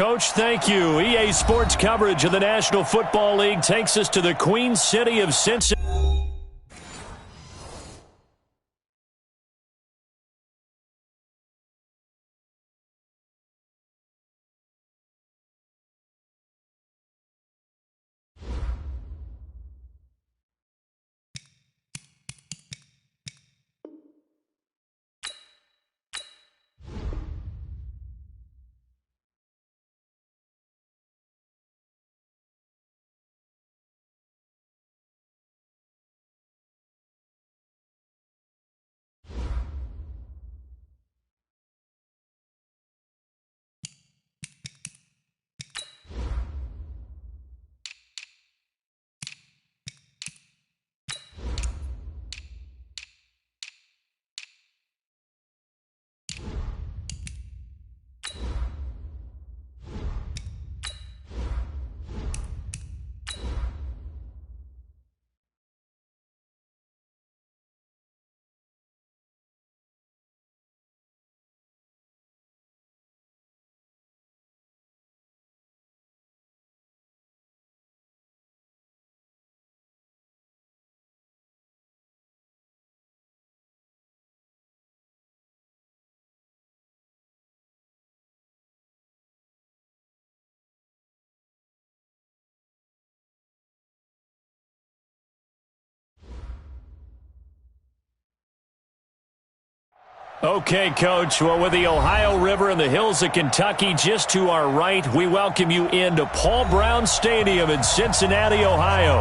Coach. Thank you. EA Sports coverage of the National Football League takes us to the Queen City of Cincinnati. Okay, Coach. Well, with the Ohio River and the hills of Kentucky just to our right, we welcome you into Paul Brown Stadium in Cincinnati, Ohio.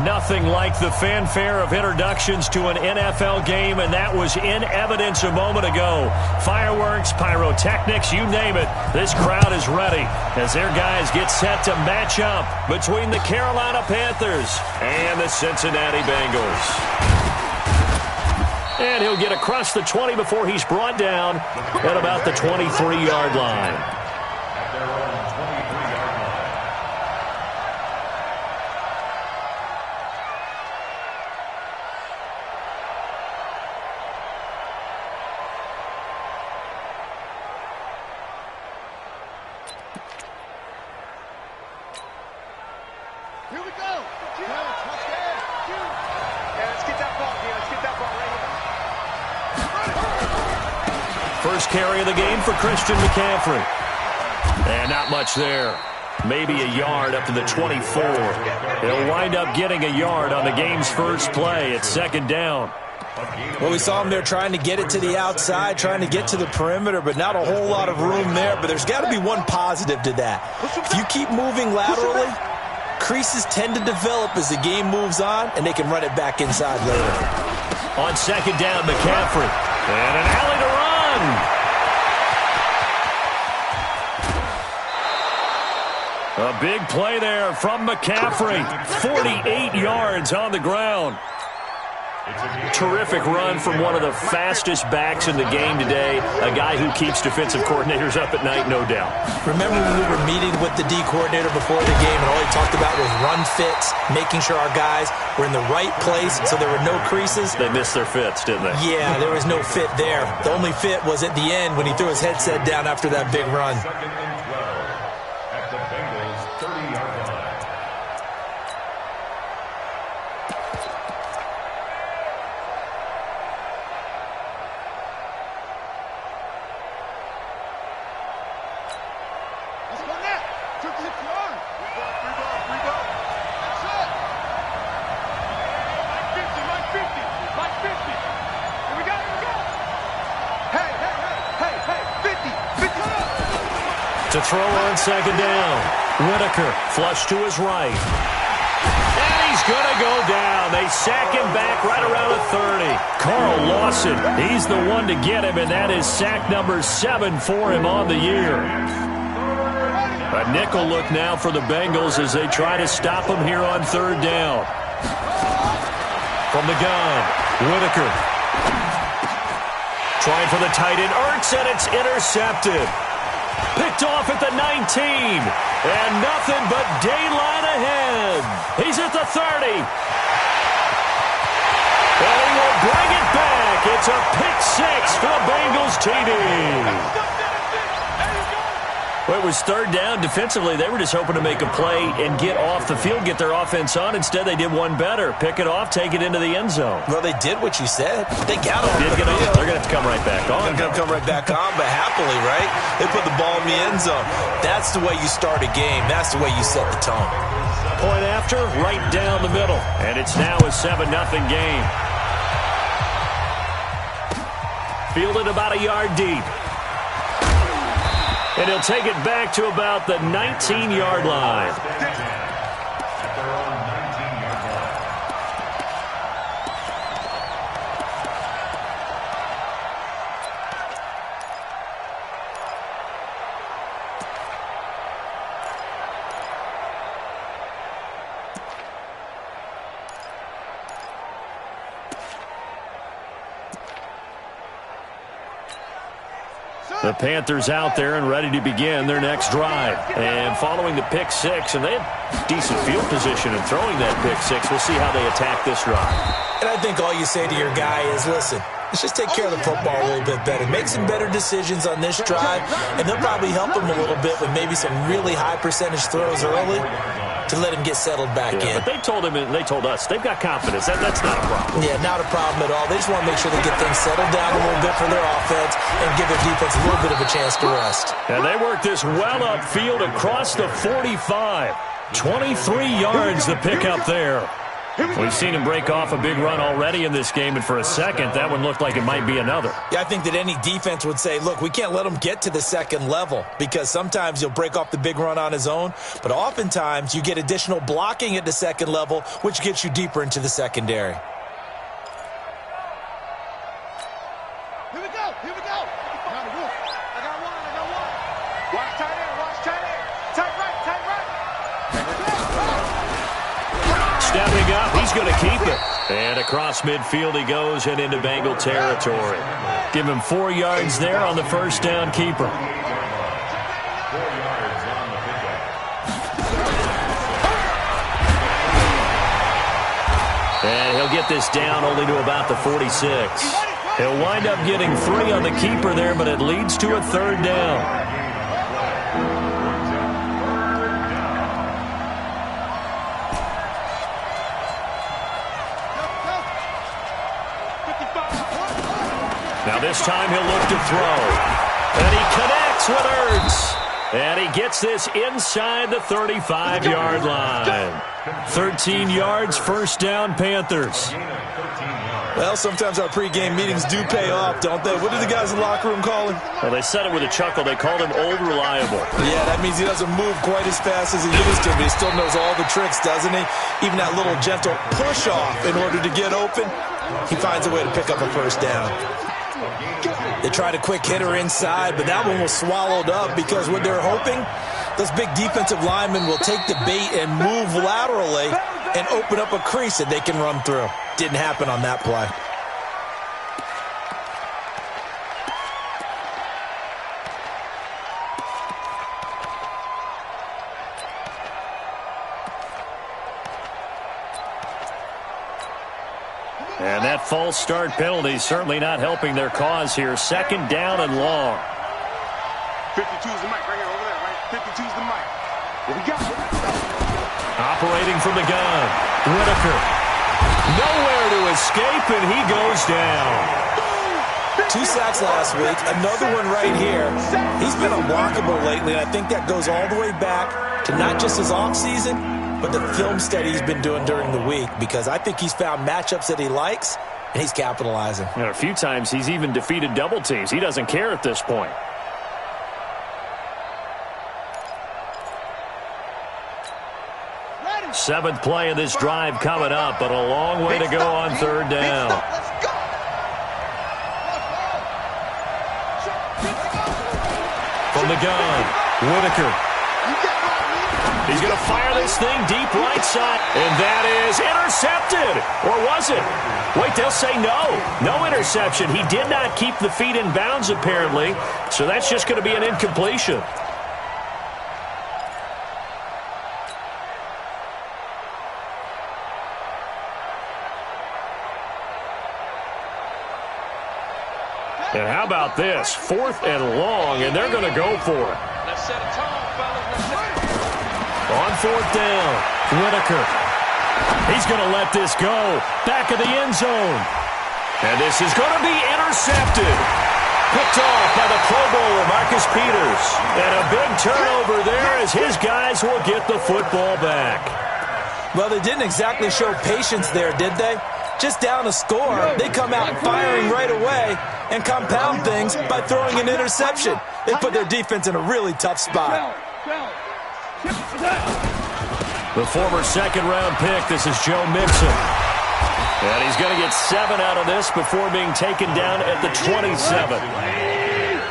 Nothing like the fanfare of introductions to an NFL game, and that was in evidence a moment ago. Fireworks, pyrotechnics, you name it. This crowd is ready as their guys get set to match up between the Carolina Panthers and the Cincinnati Bengals. And he'll get across the 20 before he's brought down at about the 23-yard line. Here we go. Let's get that ball here. Let's get that ball right here. First carry of the game for Christian McCaffrey. And not much there. Maybe a yard up to the 24. He'll wind up getting a yard on the game's first play. It's second down. Well, we saw him there trying to get it to the outside, trying to get to the perimeter, but not a whole lot of room there. But there's got to be one positive to that. If you keep moving laterally, creases tend to develop as the game moves on, and they can run it back inside later. On second down, McCaffrey. And an alley to run. A big play there from McCaffrey. 48 yards on the ground. Terrific run from one of the fastest backs in the game today. A guy who keeps defensive coordinators up at night, no doubt. Remember when we were meeting with the D coordinator before the game, and all he talked about was run fits, making sure our guys were in the right place so there were no creases. They missed their fits, didn't they? Yeah, there was no fit there. The only fit was at the end when he threw his headset down after that big run. To throw on second down. Whitaker flush to his right. And he's going to go down. They sack him back right around the 30. Carl Lawson, he's the one to get him, and that is sack number 7 for him on the year. A nickel look now for the Bengals as they try to stop him here on third down. From the gun, Whitaker. Trying for the tight end, Ertz, and it's intercepted. Picked off at the 19. And nothing but daylight ahead. He's at the 30. And he will bring it back. It's a pick 6 for the Bengals TD. Well, it was third down. Defensively, they were just hoping to make a play and get off the field, get their offense on. Instead, they did one better. Pick it off, take it into the end zone. Well, they did what you said. They got off the field. They're going to have to come right back on. They're going to come right back on, but happily, right? They put the ball in the end zone. That's the way you start a game. That's the way you set the tone. Point after, right down the middle. And it's now a 7-0 game. Fielded about a yard deep. And he'll take it back to about the 19-yard line. The Panthers out there and ready to begin their next drive. And following the pick six, and they had decent field position in throwing that pick six. We'll see how they attack this drive. And I think all you say to your guy is, listen, let's just take care of the football a little bit better. Make some better decisions on this drive, and they'll probably help him a little bit with maybe some really high percentage throws early to let him get settled back in. But they told him and they told us they've got confidence. That's not a problem. Yeah, not a problem at all. They just want to make sure they get things settled down a little bit for their offense and give their defense a little bit of a chance to rest. And they work this well upfield across the 45. 23 yards the pickup there. We've seen him break off a big run already in this game, and for a second, that one looked like it might be another. Yeah, I think that any defense would say, look, we can't let him get to the second level because sometimes he'll break off the big run on his own, but oftentimes you get additional blocking at the second level, which gets you deeper into the secondary. Here we go. I got one. Watch tight end. Tight right. Stepping up, he's going to keep it. And across midfield he goes and into Bengal territory. Give him 4 yards there on the first down keeper. And he'll get this down only to about the 46. He'll wind up getting 3 on the keeper there, but it leads to a third down. Now this time he'll look to throw. And he connects with Ertz. And he gets this inside the 35-yard line. 13 yards, first down, Panthers. Well, sometimes our pregame meetings do pay off, don't they? What do the guys in the locker room call him? Well, they said it with a chuckle. They called him Old Reliable. Yeah, that means he doesn't move quite as fast as he used to, but he still knows all the tricks, doesn't he? Even that little gentle push-off in order to get open, he finds a way to pick up a first down. They tried a quick hitter inside, but that one was swallowed up because what they're hoping, those big defensive linemen will take the bait and move laterally and open up a crease that they can run through. Didn't happen on that play. And that false start penalty is certainly not helping their cause here. Second down and long. 52 is the mic right here, over there, right? 52 is the mic. Here we go. Operating from the gun. Whitaker. Nowhere to escape, and he goes down. 2 sacks last week, another one right here. He's been unblockable lately, and I think that goes all the way back to not just his offseason, but the film study he's been doing during the week, because I think he's found matchups that he likes, and he's capitalizing. And a few times he's even defeated double teams. He doesn't care at this point. Seventh play of this drive coming up, but a long way to go on third down. From the gun, Whitaker. He's going to fire this thing deep right side, and that is intercepted. Or was it? Wait, they'll say no. No interception. He did not keep the feet in bounds, apparently, so that's just going to be an incompletion. And how about this? 4th and long, and they're going to go for it. On fourth down, Whitaker. He's going to let this go. Back of the end zone. And this is going to be intercepted. Picked off by the Pro Bowler, Marcus Peters. And a big turnover there as his guys will get the football back. Well, they didn't exactly show patience there, did they? Just down a score, they come out firing right away and compound things by throwing an interception. They put their defense in a really tough spot. The former second-round pick, this is Joe Mixon. And he's going to get 7 out of this before being taken down at the 27.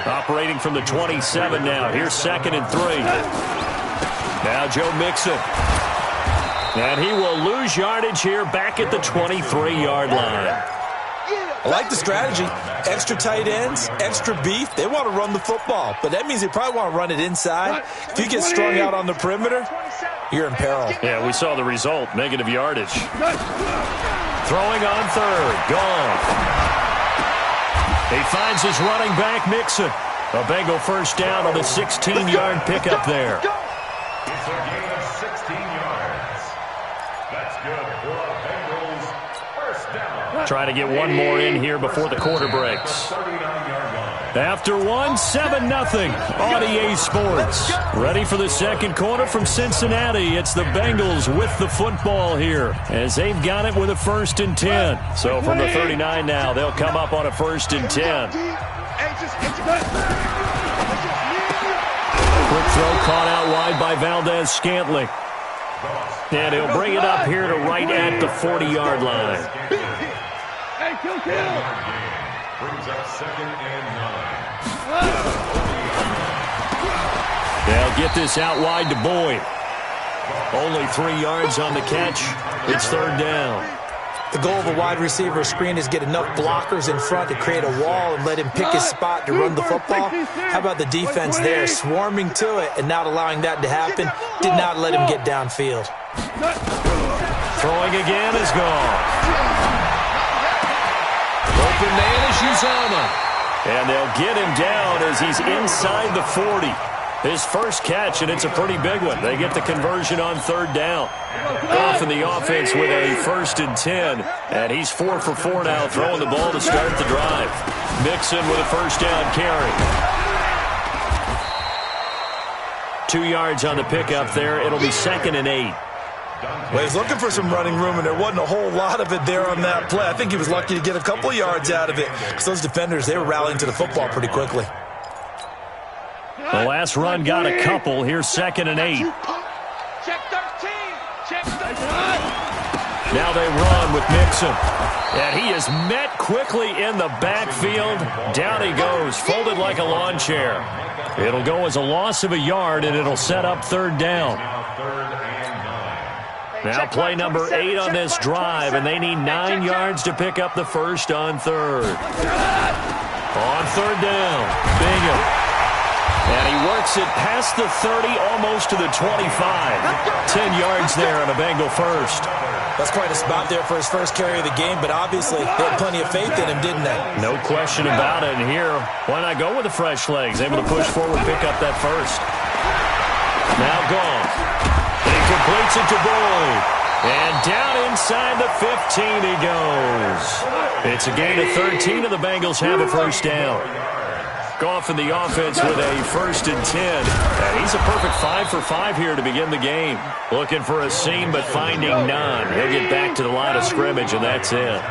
Operating from the 27 now. Here's 2nd and 3. Now Joe Mixon. And he will lose yardage here back at the 23-yard line. I like the strategy. Extra tight ends, extra beef. They want to run the football, but that means they probably want to run it inside. If you get strung out on the perimeter, you're in peril. Yeah, we saw the result, negative yardage. Throwing on third, gone. He finds his running back, Mixon. A Bengal first down on the 16-yard pickup there. It's a gain of 16 yards. That's good for a Bengals first down. Try to get one more in here before the quarter breaks. After one, 7-0 on EA Sports. Ready for the second quarter from Cincinnati. It's the Bengals with the football here as they've got it with a 1st and 10. So from the 39 now, they'll come up on a 1st and 10. Quick throw caught out wide by Valdez-Scantling. And he'll bring it up here to right at the 40-yard line. Brings up 2nd and 9. They'll get this out wide to Boyd. Only 3 yards on the catch. It's 3rd down. The goal of a wide receiver screen is get enough blockers in front to create a wall and let him pick his spot to run the football. How about the defense there, swarming to it and not allowing that to happen? Did not let him get downfield. Throwing again is gone. Open man is Uzomah. And they'll get him down as he's inside the 40. His first catch, and it's a pretty big one. They get the conversion on 3rd down. Off in the offense with a 1st and 10. And he's 4 for 4 now, throwing the ball to start the drive. Mixon with a 1st down carry. 2 yards on the pickup there. It'll be 2nd and 8. Well, he's looking for some running room, and there wasn't a whole lot of it there on that play. I think he was lucky to get a couple of yards out of it because those defenders, they were rallying to the football pretty quickly. The last run got a couple. Here's 2nd and 8. Check 13. Check 13. Now they run with Mixon. And he is met quickly in the backfield. Down he goes, folded like a lawn chair. It'll go as a loss of a yard, and it'll set up 3rd down. Now play number 8 on this drive, and they need 9 yards to pick up the first on 3rd. On 3rd down, Bingham. And he works it past the 30, almost to the 25. 10 yards there on a Bengal first. That's quite a spot there for his first carry of the game, but obviously they had plenty of faith in him, didn't they? No question about it. And here, why not go with the fresh legs? Able to push forward, pick up that first. Now gone. He completes it to Boyd. And down inside the 15 he goes. It's a gain of 13, and the Bengals have a first down. Goff in the offense with a 1st and 10. And he's a perfect 5 for 5 here to begin the game. Looking for a seam, but finding none. He'll get back to the line of scrimmage, and that's it.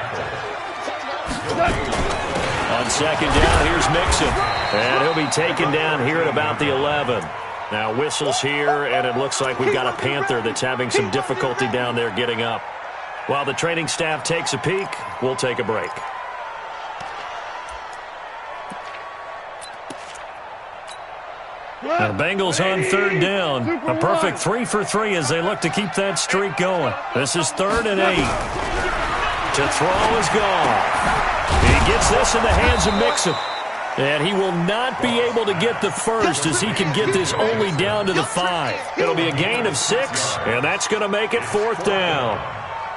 On 2nd down, here's Mixon. And he'll be taken down here at about the 11. Now whistles here, and it looks like we've got a Panther that's having some difficulty down there getting up. While the training staff takes a peek, we'll take a break. Now Bengals on 3rd down. A perfect 3 for 3 as they look to keep that streak going. This is 3rd and 8. To throw is gone. He gets this in the hands of Mixon. And he will not be able to get the first as he can get this only down to the 5. It'll be a gain of 6, and that's going to make it 4th down.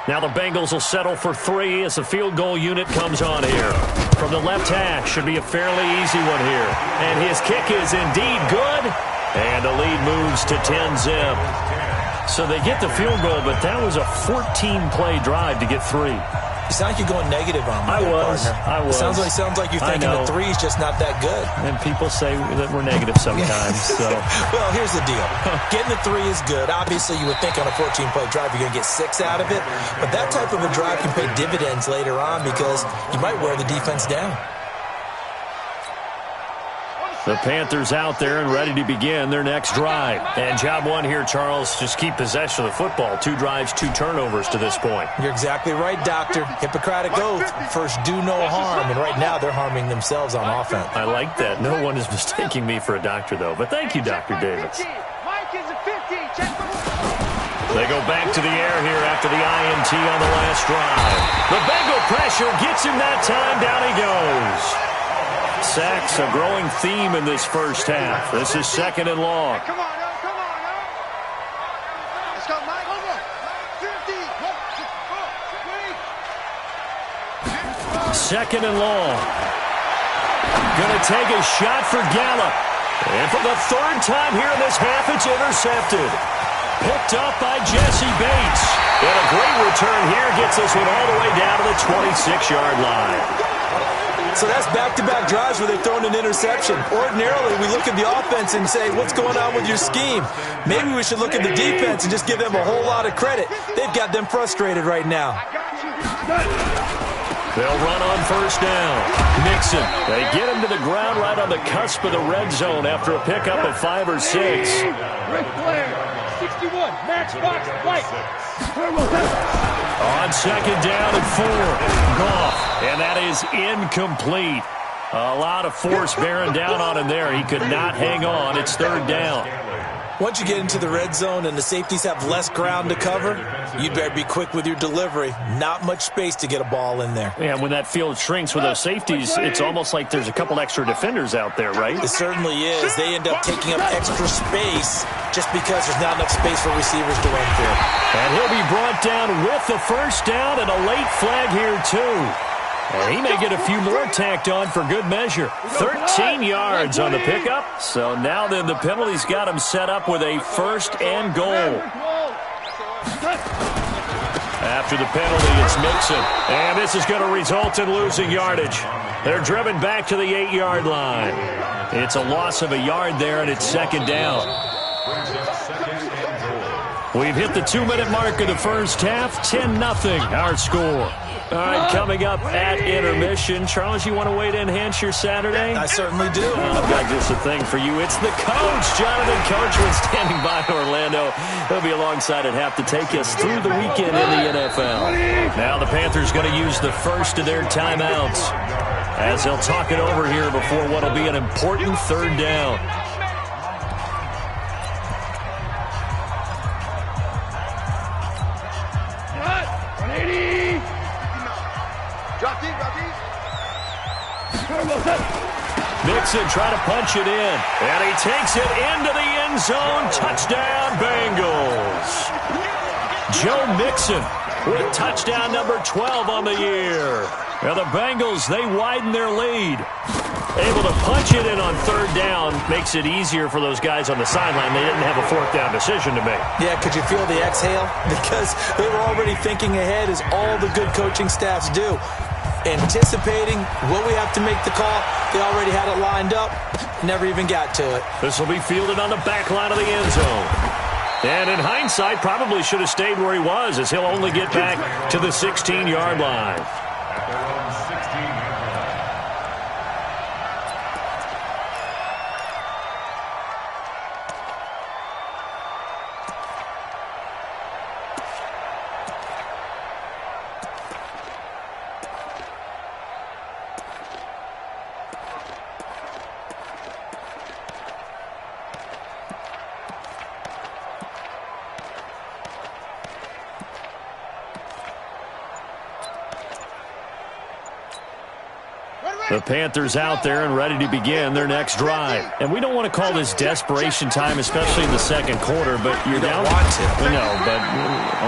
Now the Bengals will settle for 3 as the field goal unit comes on here. From the left hash, should be a fairly easy one here. And his kick is indeed good. And the lead moves to 10-zip. So they get the field goal, but that was a 14-play drive to get 3. You sound like you're going negative on me. I was. Sounds like you're thinking the 3's just not that good. And people say that we're negative sometimes. So. Well, here's the deal. Getting the 3 is good. Obviously, you would think on a 14-play drive you're going to get 6 out of it. But that type of a drive can pay dividends later on because you might wear the defense down. The Panthers out there and ready to begin their next drive. And job one here, Charles, just keep possession of the football. 2 drives, 2 turnovers to this point. You're exactly right, Doctor. Hippocratic oath. First, do no harm. And right now, they're harming themselves on offense. I like that. No one is mistaking me for a doctor, though. But thank you, Dr. Davis. Mike is a 50. Check the... They go back to the air here after the INT on the last drive. The Bengal pressure gets him that time. Down he goes. Sacks, a growing theme in this first half. This is 2nd and long. Come on, now. Come on, now. Let's go, Mike. 50. 2nd and long. Gonna take a shot for Gallup. And for the 3rd time here in this half, it's intercepted. Picked up by Jesse Bates. And a great return here gets this one all the way down to the 26-yard line. So that's back-to-back drives where they've thrown an interception. Ordinarily, we look at the offense and say, what's going on with your scheme? Maybe we should look at the defense and just give them a whole lot of credit. They've got them frustrated right now. They'll run on 1st down. Mixon. They get him to the ground right on the cusp of the red zone after a pickup of 5 or 6. Rick Blair, 61, Max Fox, White. On 2nd down and 4. Goff. And that is incomplete. A lot of force bearing down on him there. He could not hang on. It's 3rd down. Once you get into the red zone and the safeties have less ground to cover, you'd better be quick with your delivery. Not much space to get a ball in there. Yeah, when that field shrinks with those safeties, it's almost like there's a couple extra defenders out there, right? It certainly is. They end up taking up extra space just because there's not enough space for receivers to run through. And he'll be brought down with the 1st down and a late flag here, too. And he may get a few more tacked on for good measure. 13 yards on the pickup. So now then the penalty's got him set up with a 1st and goal. After the penalty, it's Mixon. And this is going to result in losing yardage. They're driven back to the 8-yard line. It's a loss of a yard there, and it's 2nd down. We've hit the 2-minute mark of the first half. 10-0 our score. All right, coming up at intermission. Charles, you want a way to enhance your Saturday? I certainly do. I've got just a thing for you. It's the coach, Jonathan Coachman, standing by Orlando. He'll be alongside at half to take us through the weekend in the NFL. Now the Panthers going to use the first of their timeouts as they'll talk it over here before what will be an important 3rd down. Mixon trying to punch it in. And he takes it into the end zone. Touchdown, Bengals. Joe Mixon with touchdown number 12 on the year. Now the Bengals, they widen their lead. Able to punch it in on 3rd down makes it easier for those guys on the sideline. They didn't have a 4th down decision to make. Yeah, could you feel the exhale? Because they were already thinking ahead, as all the good coaching staffs do. Anticipating, will we have to make the call? They already had it lined up. Never even got to it. This will be fielded on the back line of the end zone. And in hindsight, probably should have stayed where he was, as he'll only get back to the 16-yard line. The Panthers out there and ready to begin their next drive. And we don't want to call this desperation time, especially in the second quarter, but you're down. Don't want to. No, but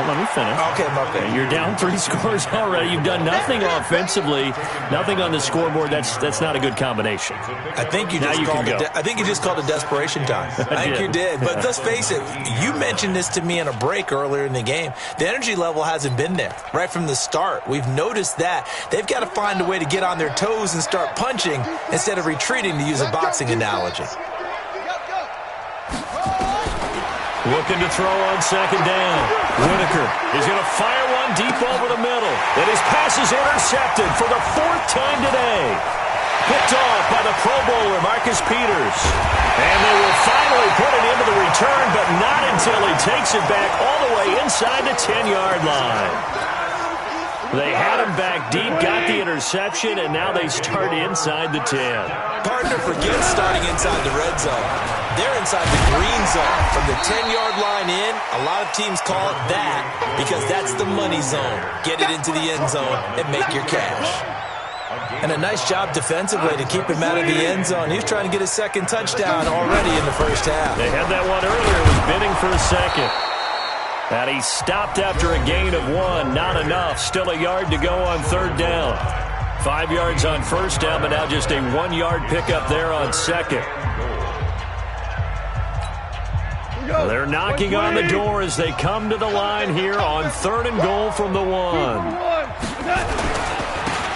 let me finish. Okay, my bad. You're down 3 scores already. You've done nothing offensively, nothing on the scoreboard. That's not a good combination. I think you just called it desperation time. I think you did. But let's face it, you mentioned this to me in a break earlier in the game. The energy level hasn't been there right from the start. We've noticed that. They've got to find a way to get on their toes and start punching instead of retreating, to use a boxing analogy. Looking to throw on second down. Whitaker is going to fire one deep over the middle. And his pass is intercepted for the 4th time today. Picked off by the Pro Bowler, Marcus Peters. And they will finally put it into the return, but not until he takes it back all the way inside the 10-yard line. They had him back deep, got the interception, and now they start inside the 10. Partner forgets starting inside the red zone. They're inside the green zone. From the 10-yard line in, a lot of teams call it that because that's the money zone. Get it into the end zone and make your cash. And a nice job defensively to keep him out of the end zone. He was trying to get his second touchdown already in the first half. They had that one earlier. Was bidding for a second. And he stopped after a gain of 1. Not enough. Still a yard to go on 3rd down. 5 yards on 1st down, but now just a 1-yard pickup there on 2nd. They're knocking on the door as they come to the line here on 3rd and goal from the 1.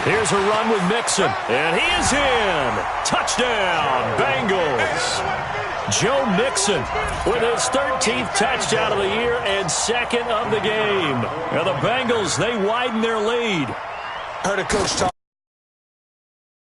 Here's a run with Mixon, and he is in. Touchdown, Bengals. Joe Mixon with his 13th touchdown of the year and 2nd of the game. Now the Bengals, they widen their lead. Heard a coach talk.